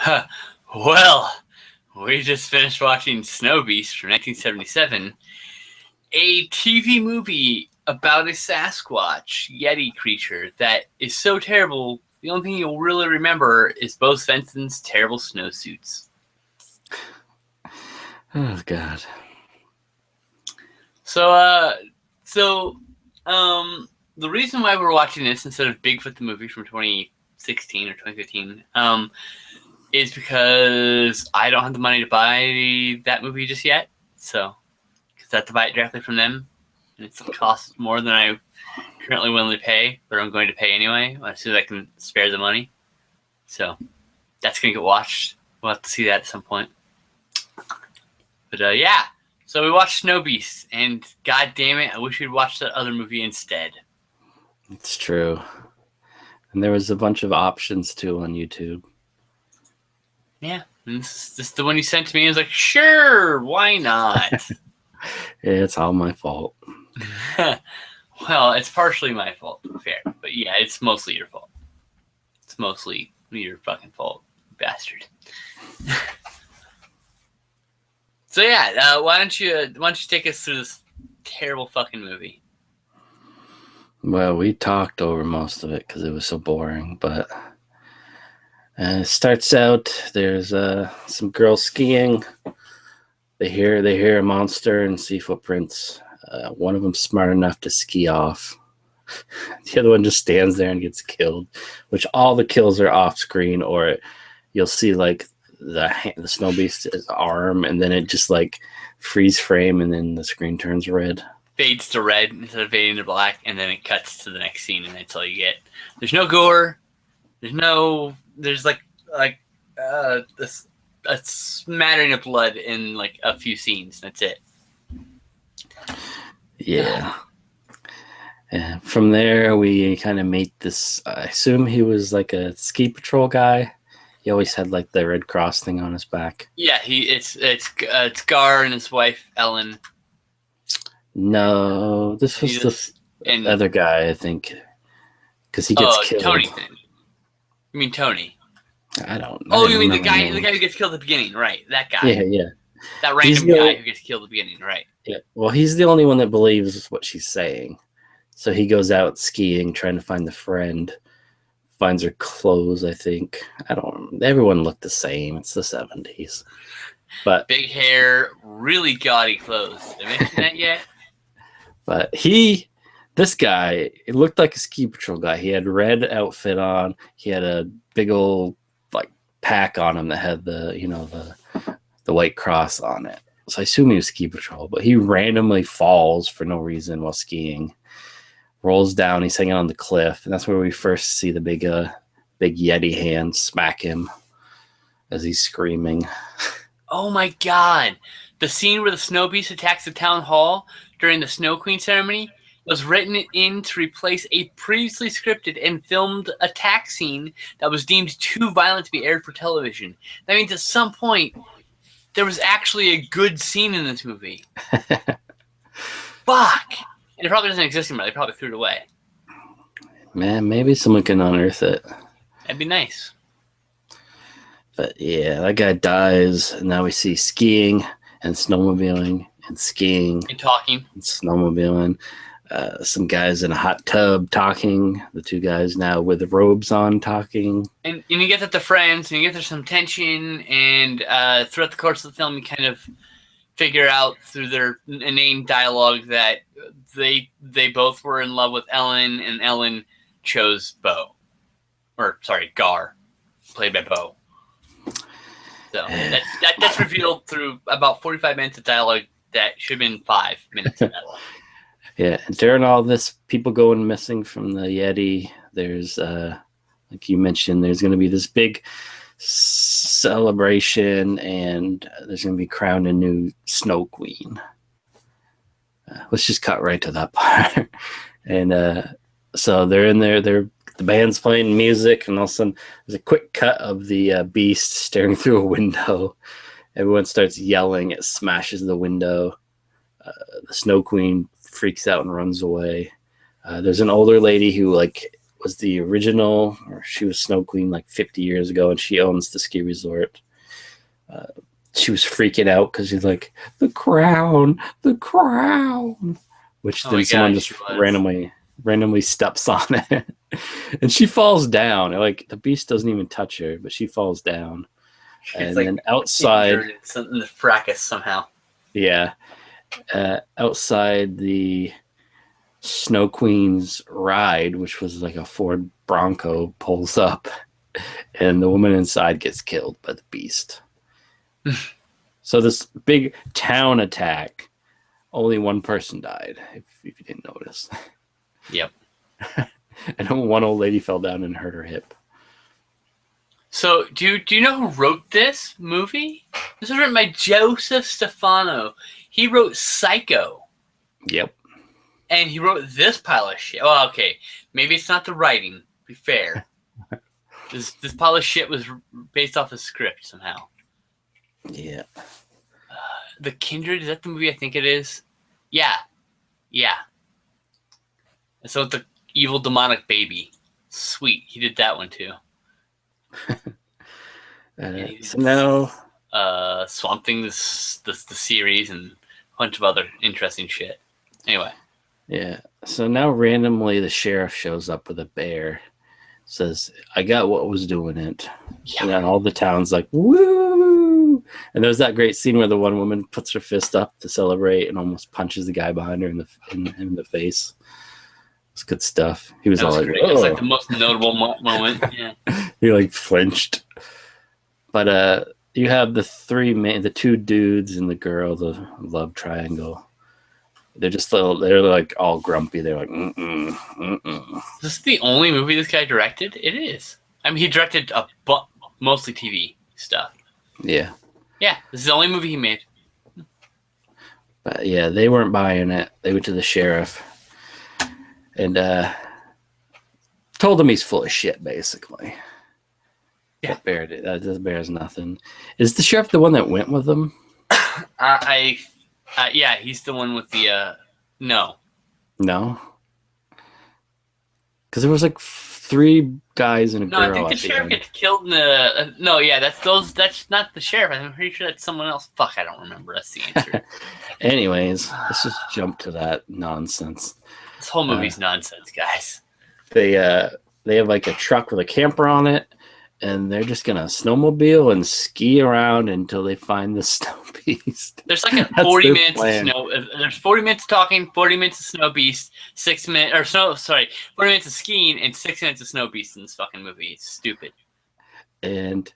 Huh. Well, we just finished watching Snowbeast from 1977, a TV movie about a Sasquatch Yeti creature that is so terrible. The only thing you'll really remember is Bo Svensson's terrible snowsuits. Oh God. The reason why we're watching this instead of Bigfoot the movie from 2016 or 2015, is because I don't have the money to buy that movie just yet. So, because I have to buy it directly from them, and it's costs more than I currently willing to pay, but I'm going to pay anyway as soon as I can spare the money. So, that's gonna get watched. We'll have to see that at some point. But yeah, so we watched Snowbeast, and god damn it, I wish we'd watched that other movie instead. It's true. And there was a bunch of options too on YouTube. Yeah, and this is the one you sent to me. I was like, sure, why not? Yeah, it's all my fault. Well, it's partially my fault, to be fair. But yeah, it's mostly your fault. It's mostly your fucking fault, bastard. So yeah, why don't you take us through this terrible fucking movie? Well, we talked over most of it because it was so boring, but it starts out, there's some girls skiing. They hear a monster and see footprints. One of them's smart enough to ski off. The other one just stands there and gets killed, which all the kills are off screen, or you'll see like the Snowbeast's arm, and then it just like freeze frame, and then the screen turns red. Fades to red instead of fading to black, and then it cuts to the next scene, and that's all you get. There's no gore. There's like a smattering of blood in like a few scenes. That's it. Yeah. And from there, we kind of meet this. I assume he was like a ski patrol guy. He always had like the Red Cross thing on his back. Yeah, it's Gar and his wife Ellen. No, this was the other guy, I think, because he gets killed. Tony. You mean Tony? I don't know. Oh, you mean the guy who gets killed at the beginning, right? That guy. Yeah. That random guy who gets killed at the beginning, right? Yeah. Well, he's the only one that believes what she's saying. So he goes out skiing, trying to find the friend. Finds her clothes, I think. Everyone looked the same. It's the 70s. But big hair, really gaudy clothes. Did I mention that yet? But this guy, it looked like a ski patrol guy. He had red outfit on. He had a big old like pack on him that had the white cross on it. So I assume he was ski patrol, but he randomly falls for no reason while skiing. Rolls down, he's hanging on the cliff, and that's where we first see the big Yeti hand smack him as he's screaming. Oh my god. The scene where the Snowbeast attacks the town hall during the Snow Queen ceremony was written in to replace a previously scripted and filmed attack scene that was deemed too violent to be aired for television. That means at some point, there was actually a good scene in this movie. Fuck! And it probably doesn't exist anymore. They probably threw it away. Man, maybe someone can unearth it. That'd be nice. But yeah, that guy dies, and now we see skiing and snowmobiling and skiing and talking and snowmobiling. Some guys in a hot tub talking. The two guys now with the robes on talking. And you get that they're friends, and you get there's some tension, and throughout the course of the film, you kind of figure out through their inane dialogue that they both were in love with Ellen, and Ellen chose Gar, played by Bo. So that's revealed through about 45 minutes of dialogue that should have been 5 minutes of dialogue. Yeah, and during all this, people going missing from the Yeti, there's, like you mentioned, there's going to be this big celebration, and there's going to be crowned a new Snow Queen. Let's just cut right to that part. And so they're in there, the band's playing music, and all of a sudden there's a quick cut of the beast staring through a window. Everyone starts yelling, it smashes the window. The Snow Queen freaks out and runs away. There's an older lady who like was the original, or she was Snow Queen like 50 years ago, and she owns the ski resort. She was freaking out because she's like, the crown, which then someone just randomly steps on it, and she falls down. Like the beast doesn't even touch her, but she falls down. And like, then outside, in the fracas somehow. Yeah, outside the Snow Queen's ride, which was like a Ford Bronco, pulls up, and the woman inside gets killed by the beast. So this big town attack, only one person died, if you didn't notice. Yep. And one old lady fell down and hurt her hip. So, do you know who wrote this movie? This was written by Joseph Stefano. He wrote Psycho. Yep. And he wrote this pile of shit. Well, okay. Maybe it's not the writing. Be fair. This pile of shit was based off a script somehow. Yeah. The Kindred, is that the movie I think it is? Yeah. Yeah. And so it's the evil demonic baby. Sweet. He did that one too. So now Swamp Thing, the series, and a bunch of other interesting shit. Anyway. Yeah. So now randomly the sheriff shows up with a bear. Says, I got what was doing it. Yeah. And then all the town's like, woo! And there's that great scene where the one woman puts her fist up to celebrate and almost punches the guy behind her in the face. It's good stuff. He was all like, oh. It's like the most notable moment. Yeah. He like flinched. But you have the two dudes and the girl, the love triangle. They're like all grumpy. They're like, Is this the only movie this guy directed? It is. I mean, he directed mostly TV stuff. Yeah. Yeah, this is the only movie he made. But yeah, they weren't buying it. They went to the sheriff and told him he's full of shit, basically. Yeah. That bear's nothing. Is the sheriff the one that went with them? Yeah, he's the one with the no. No? Because there was like 3 guys and a girl. No, I think the sheriff gets killed in the... no, yeah, that's not the sheriff. I'm pretty sure that's someone else. Fuck, I don't remember. That's the answer. Anyways, let's just jump to that nonsense. This whole movie's nonsense, guys. They have like a truck with a camper on it, and they're just gonna snowmobile and ski around until they find the Snowbeast. There's like a 40 minutes of snow. There's 40 minutes talking, 40 minutes of Snowbeast, 40 minutes of skiing, and 6 minutes of Snowbeast in this fucking movie. It's stupid. And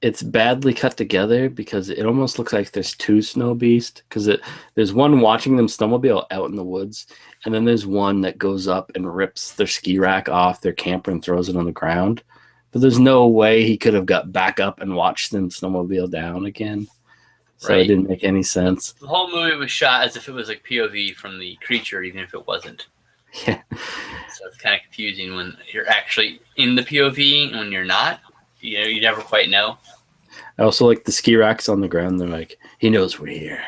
it's badly cut together because it almost looks like there's 2 Snowbeast. Because there's one watching them snowmobile out in the woods, and then there's one that goes up and rips their ski rack off their camper and throws it on the ground. But there's no way he could have got back up and watched them snowmobile down again. So It didn't make any sense. The whole movie was shot as if it was like POV from the creature, even if it wasn't. Yeah. So it's kind of confusing when you're actually in the POV and when you're not. You know, you never quite know. I also like the ski racks on the ground. They're like, he knows we're here.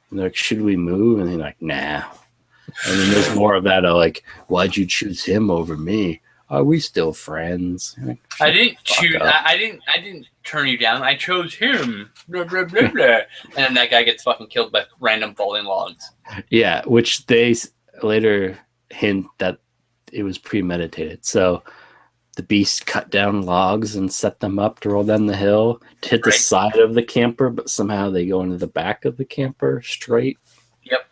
And they're like, should we move? And they're like, nah. And then there's more of that. Like, why'd you choose him over me? Are we still friends? Like, I didn't choose. I didn't turn you down. I chose him. Blah, blah, blah, blah. And then that guy gets fucking killed by random falling logs. Yeah, which they later hint that it was premeditated. So the beast cut down logs and set them up to roll down the hill to hit the side of the camper, but somehow they go into the back of the camper straight. Yep.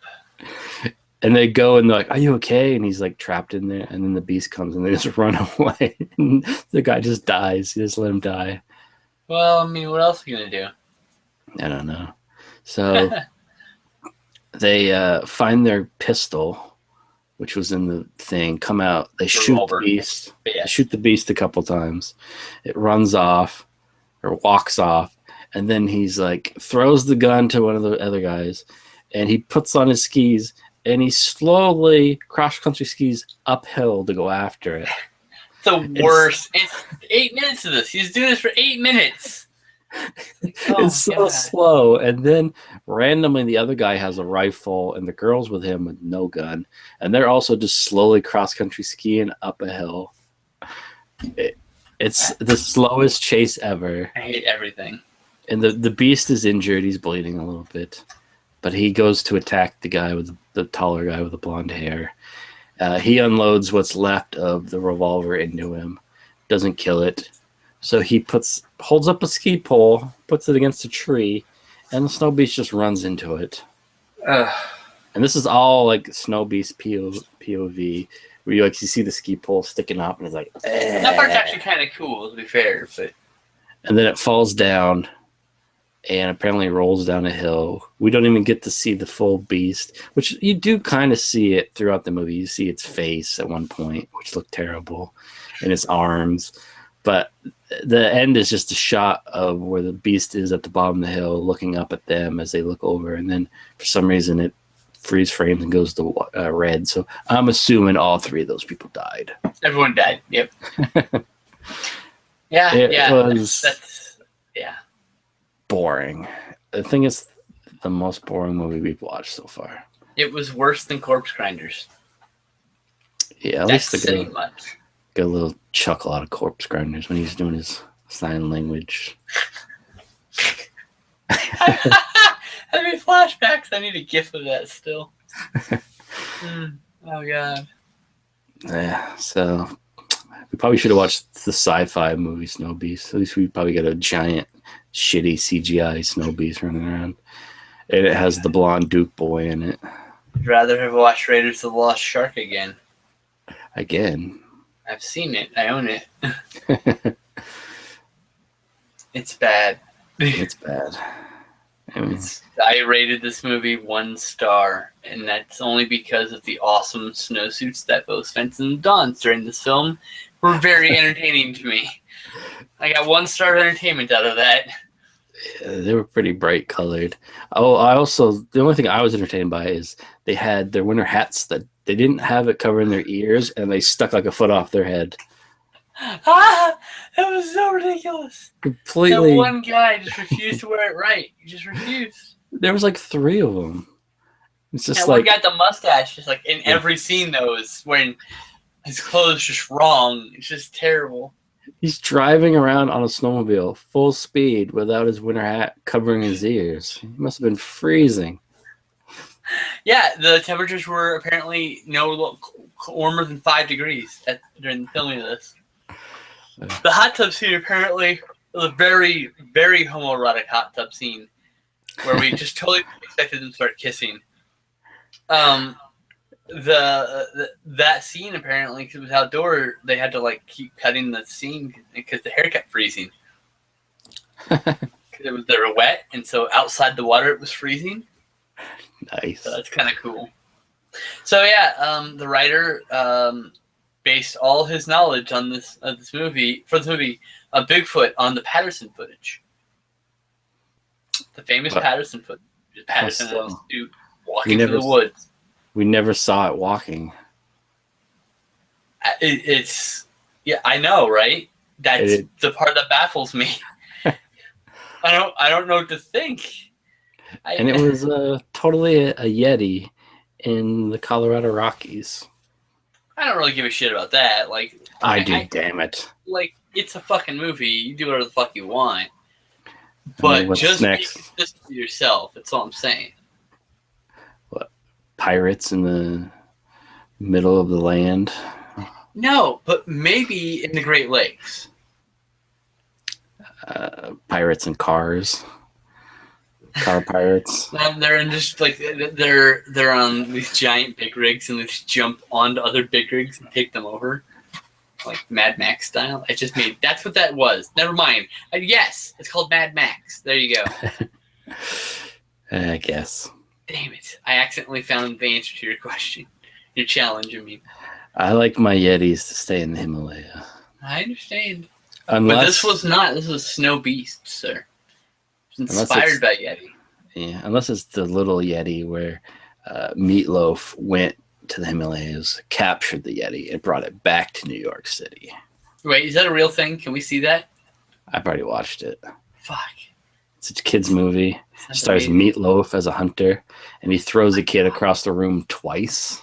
And they go and they're like, are you okay? And he's like trapped in there. And then the beast comes and they just run away. And the guy just dies. You just let him die. Well, I mean, what else are you going to do? I don't know. So they find their pistol, which was in the thing, come out. They shoot the beast. Yeah. They shoot the beast a couple times. It runs off or walks off. And then he's like, throws the gun to one of the other guys. And he puts on his skis. And he slowly cross-country skis uphill to go after it. The worst. It's 8 minutes of this. He's doing this for 8 minutes. Oh It's so god. slow. And then randomly, the other guy has a rifle, and the girl's with him with no gun. And they're also just slowly cross country skiing up a hill. It's the slowest chase ever. I hate everything. And the beast is injured. He's bleeding a little bit. But he goes to attack the guy with the taller guy with the blonde hair. He unloads what's left of the revolver into him. Doesn't kill it. So he holds up a ski pole, puts it against a tree, and the Snowbeast just runs into it. And this is all like Snowbeast POV, where you see the ski pole sticking up, and it's like, eh. That part's actually kind of cool, to be fair. But And then it falls down, and apparently rolls down a hill. We don't even get to see the full beast, which you do kind of see it throughout the movie. You see its face at one point, which looked terrible, and its arms. But the end is just a shot of where the beast is at the bottom of the hill looking up at them as they look over. And then for some reason it freeze frames and goes to red. So I'm assuming all three of those people died. everyone died. Yep. Yeah. It was That's boring. I think it's the most boring movie we've watched so far. It was worse than Corpse Grinders. Yeah, at That's least saying much. got a little chuckle out of Corpse Grinders when he's doing his sign language. Having flashbacks. I need a gif of that still. Oh god. Yeah, so we probably should have watched the sci-fi movie Snowbeast. At least we probably got a giant, shitty CGI Snowbeast running around. And it has the blonde Duke boy in it. I'd rather have watched Raiders of the Lost Shark again. Again. I've seen it. I own it. It's bad. It's bad. I mean, I rated this movie 1 star, and that's only because of the awesome snowsuits that both Svensson and donned during this film were very entertaining to me. I got 1 star of entertainment out of that. they were pretty bright colored. Oh, the only thing I was entertained by is they had their winter hats that they didn't have it covering their ears, and they stuck like a foot off their head. Ah, that was so ridiculous. Completely. That one guy just refused to wear it right. He just refused. There was like 3 of them. It's just That like one got the mustache, just like in every scene though, is wearing his clothes just wrong. It's just terrible. he's driving around on a snowmobile full speed without his winter hat covering his ears. He must have been freezing. Yeah, the temperatures were apparently warmer than 5 degrees during the filming of this. The hot tub scene apparently was a very, very homoerotic hot tub scene where we just totally expected them to start kissing. That scene apparently, because it was outdoor, they had to like keep cutting the scene because the hair kept freezing. Because they were wet, and so outside the water it was freezing. Nice. So that's kind of cool. So yeah, the writer based all his knowledge on this movie Bigfoot on the Patterson footage, the famous Patterson footage. Patterson and his dude walking through the woods. We never saw it walking. It's I know, right? That's the part that baffles me. I don't know what to think. And it was totally a Yeti in the Colorado Rockies. I don't really give a shit about that. Like I do, damn it. Like, it's a fucking movie. You do whatever the fuck you want. But just be consistent with yourself. That's all I'm saying. What? Pirates in the middle of the land? No, but maybe in the Great Lakes. Pirates in cars. Car pirates. They're in just like they're on these giant big rigs and they just jump onto other big rigs and take them over, like Mad Max style. That's what that was. Never mind. Yes, it's called Mad Max. There you go. I guess. Damn it! I accidentally found the answer to your question. You're challenging me. I like my Yetis to stay in the Himalaya. I understand. Unless, but this was not. This was Snowbeast, sir. Inspired by Yeti. Yeah, unless it's the little Yeti where Meatloaf went to the Himalayas, captured the Yeti, and brought it back to New York City. Wait, is that a real thing? Can we see that? I've already watched it. Fuck. It's a kid's movie. Sounds Stars amazing. Meatloaf as a hunter, and he throws a kid across the room twice.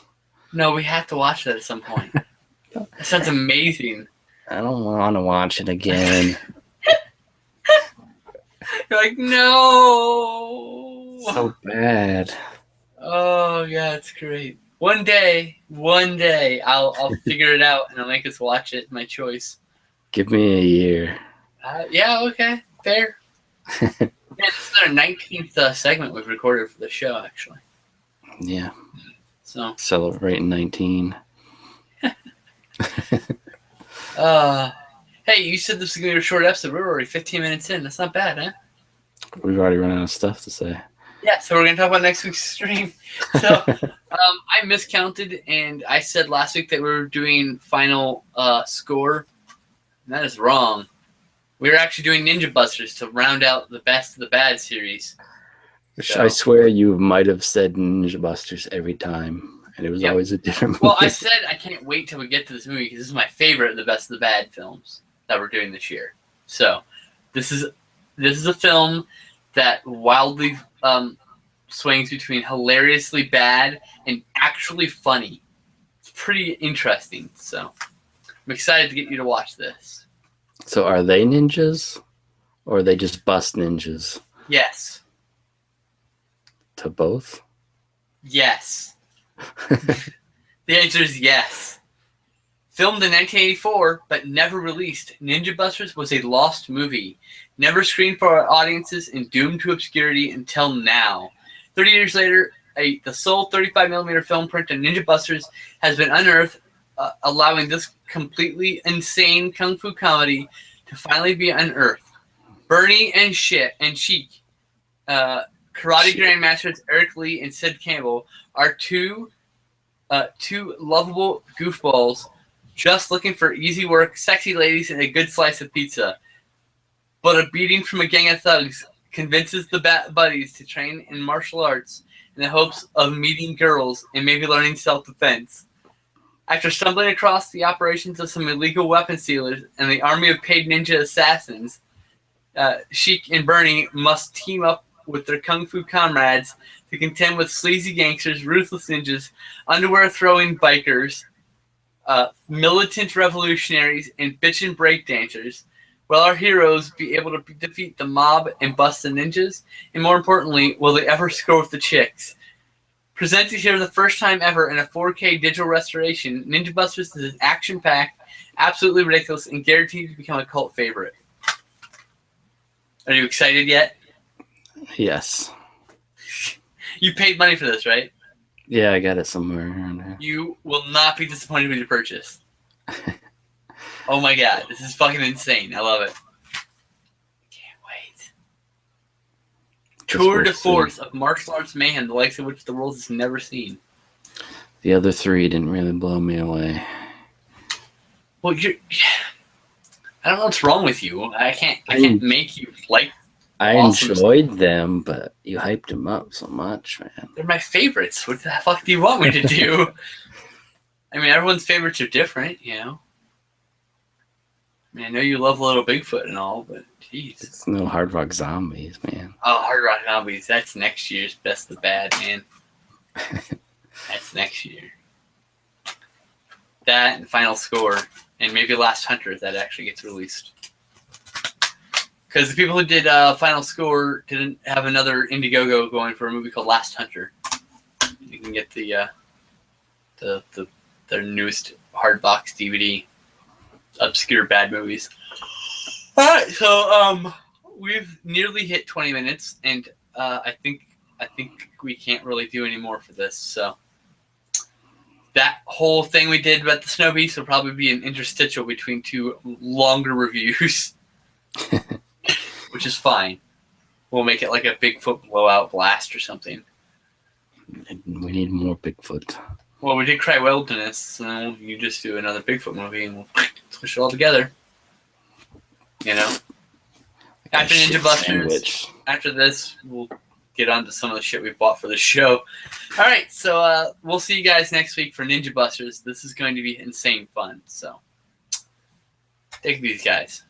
No, we have to watch that at some point. That sounds amazing. I don't want to watch it again. You're like, no. So bad. Oh yeah, it's great. One day, I'll figure it out and I'll make us watch it. My choice. Give me a year. Yeah, okay, fair. Yeah, this is our 19th segment we've recorded for the show, actually. Yeah. So Celebrating 19. Hey, you said this was gonna be a short episode. We're already 15 minutes in. That's not bad, huh? We've already run out of stuff to say. Yeah, so we're gonna talk about next week's stream. So I miscounted and I said last week that we were doing final score. And that is wrong. We were actually doing Ninja Busters to round out the best of the bad series. So. I swear you might have said Ninja Busters every time, and it was always a different movie. Well, I said I can't wait till we get to this movie because this is my favorite of the best of the bad films that we're doing this year. So this is a film that wildly swings between hilariously bad and actually funny. It's pretty interesting. So I'm excited to get you to watch this. So are they ninjas, or are they just bust ninjas? Yes. To both? Yes. The answer is yes. Filmed in 1984, but never released, Ninja Busters was a lost movie, never screened for our audiences and doomed to obscurity until now. 30 years later, the sole 35mm film print of Ninja Busters has been unearthed, allowing this completely insane kung fu comedy to finally be unearthed. Bernie and Sheik, karate grandmasters Eric Lee and Sid Campbell, are two lovable goofballs just looking for easy work, sexy ladies, and a good slice of pizza. But a beating from a gang of thugs convinces the buddies to train in martial arts in the hopes of meeting girls and maybe learning self-defense. After stumbling across the operations of some illegal weapon stealers and the army of paid ninja assassins, Sheik and Bernie must team up with their kung fu comrades to contend with sleazy gangsters, ruthless ninjas, underwear-throwing bikers, militant revolutionaries, and bitchin' breakdancers. Will our heroes be able to defeat the mob and bust the ninjas? And more importantly, will they ever score with the chicks? Presented here the first time ever in a 4K digital restoration, Ninja Busters is action-packed, absolutely ridiculous, and guaranteed to become a cult favorite. Are you excited yet? Yes. You paid money for this, right? Yeah, I got it somewhere around there. You will not be disappointed with your purchase. Oh my god, this is fucking insane. I love it. Can't wait. Tour de force of martial arts mayhem, the likes of which the world has never seen. The other three didn't really blow me away. Well, I don't know what's wrong with you. I can't make you like. I enjoyed them, but you hyped them up so much, man. They're my favorites. What the fuck do you want me to do? I mean, everyone's favorites are different, you know. I mean, I know you love Little Bigfoot and all, but jeez. It's no Hard Rock Zombies, man. Oh, Hard Rock Zombies. That's next year's best of the bad, man. That's next year. That and Final Score, and maybe Last Hunter if that actually gets released. Because the people who did Final Score didn't have another Indiegogo going for a movie called Last Hunter. You can get their newest hardbox DVD, obscure bad movies. All right, so we've nearly hit 20 minutes, and I think we can't really do any more for this. So that whole thing we did about the Snowbeast will probably be an interstitial between two longer reviews. Which is fine. We'll make it like a Bigfoot blowout blast or something. We need more Bigfoot. Well, we did Cry Wilderness, so you just do another Bigfoot movie and we'll squish it all together. You know? Like after Ninja Busters, after this, we'll get on to some of the shit we bought for the show. Alright, so we'll see you guys next week for Ninja Busters. This is going to be insane fun, so take these guys.